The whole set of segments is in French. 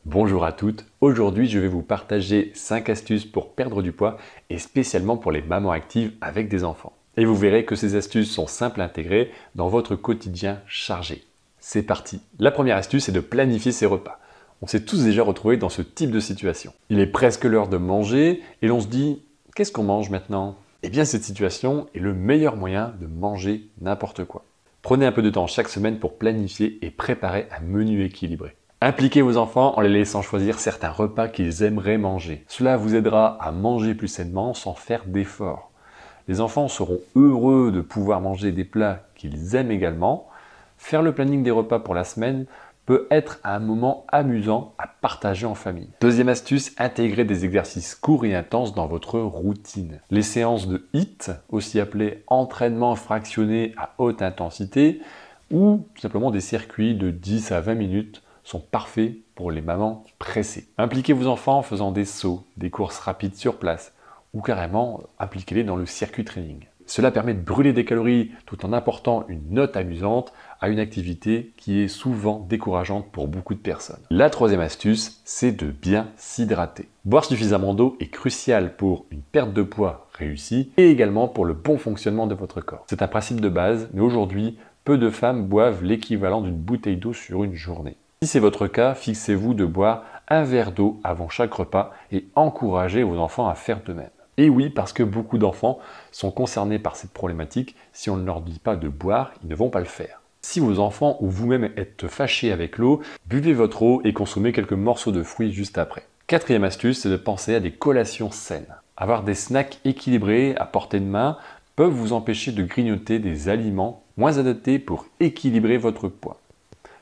Bonjour à toutes, aujourd'hui je vais vous partager 5 astuces pour perdre du poids et spécialement pour les mamans actives avec des enfants. Et vous verrez que ces astuces sont simples à intégrer dans votre quotidien chargé. C'est parti. La première astuce est de planifier ses repas. On s'est tous déjà retrouvés dans ce type de situation. Il est presque l'heure de manger et l'on se dit « qu'est-ce qu'on mange maintenant ?» Eh bien cette situation est le meilleur moyen de manger n'importe quoi. Prenez un peu de temps chaque semaine pour planifier et préparer un menu équilibré. Impliquez vos enfants en les laissant choisir certains repas qu'ils aimeraient manger. Cela vous aidera à manger plus sainement sans faire d'efforts. Les enfants seront heureux de pouvoir manger des plats qu'ils aiment également. Faire le planning des repas pour la semaine peut être un moment amusant à partager en famille. Deuxième astuce, intégrer des exercices courts et intenses dans votre routine. Les séances de HIIT, aussi appelées entraînement fractionné à haute intensité, ou simplement des circuits de 10 à 20 minutes, sont parfaits pour les mamans pressées. Impliquez vos enfants en faisant des sauts, des courses rapides sur place, ou carrément impliquez-les dans le circuit training. Cela permet de brûler des calories tout en apportant une note amusante à une activité qui est souvent décourageante pour beaucoup de personnes. La troisième astuce, c'est de bien s'hydrater. Boire suffisamment d'eau est crucial pour une perte de poids réussie et également pour le bon fonctionnement de votre corps. C'est un principe de base, mais aujourd'hui, peu de femmes boivent l'équivalent d'une bouteille d'eau sur une journée. Si c'est votre cas, fixez-vous de boire un verre d'eau avant chaque repas et encouragez vos enfants à faire de même. Et oui, parce que beaucoup d'enfants sont concernés par cette problématique, si on ne leur dit pas de boire, ils ne vont pas le faire. Si vos enfants ou vous-même êtes fâchés avec l'eau, buvez votre eau et consommez quelques morceaux de fruits juste après. Quatrième astuce, c'est de penser à des collations saines. Avoir des snacks équilibrés à portée de main peuvent vous empêcher de grignoter des aliments moins adaptés pour équilibrer votre poids.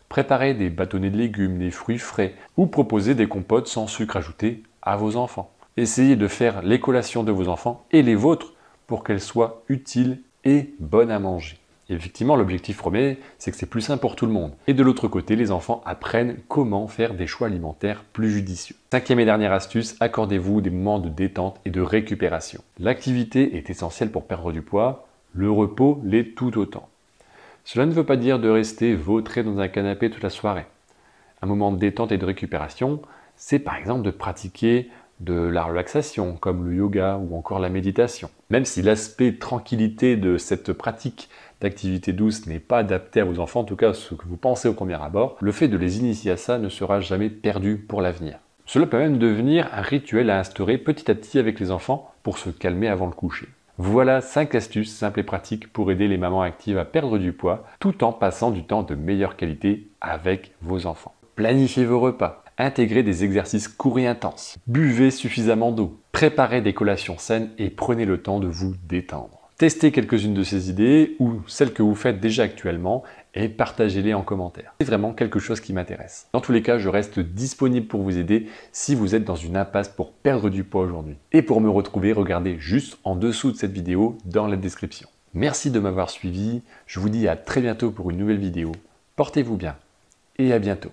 Préparez des bâtonnets de légumes, des fruits frais ou proposez des compotes sans sucre ajouté à vos enfants. Essayez de faire les collations de vos enfants et les vôtres pour qu'elles soient utiles et bonnes à manger. Et effectivement, l'objectif premier, c'est que c'est plus sain pour tout le monde. Et de l'autre côté, les enfants apprennent comment faire des choix alimentaires plus judicieux. Cinquième et dernière astuce, accordez-vous des moments de détente et de récupération. L'activité est essentielle pour perdre du poids, le repos l'est tout autant. Cela ne veut pas dire de rester vautré dans un canapé toute la soirée. Un moment de détente et de récupération, c'est par exemple de pratiquer de la relaxation, comme le yoga ou encore la méditation. Même si l'aspect tranquillité de cette pratique d'activité douce n'est pas adapté à vos enfants, en tout cas ce que vous pensez au premier abord, le fait de les initier à ça ne sera jamais perdu pour l'avenir. Cela peut même devenir un rituel à instaurer petit à petit avec les enfants pour se calmer avant le coucher. Voilà 5 astuces simples et pratiques pour aider les mamans actives à perdre du poids tout en passant du temps de meilleure qualité avec vos enfants. Planifiez vos repas, intégrez des exercices courts et intenses, buvez suffisamment d'eau, préparez des collations saines et prenez le temps de vous détendre. Testez quelques-unes de ces idées ou celles que vous faites déjà actuellement et partagez-les en commentaire. C'est vraiment quelque chose qui m'intéresse. Dans tous les cas, je reste disponible pour vous aider si vous êtes dans une impasse pour perdre du poids aujourd'hui. Et pour me retrouver, regardez juste en dessous de cette vidéo dans la description. Merci de m'avoir suivi, je vous dis à très bientôt pour une nouvelle vidéo. Portez-vous bien et à bientôt.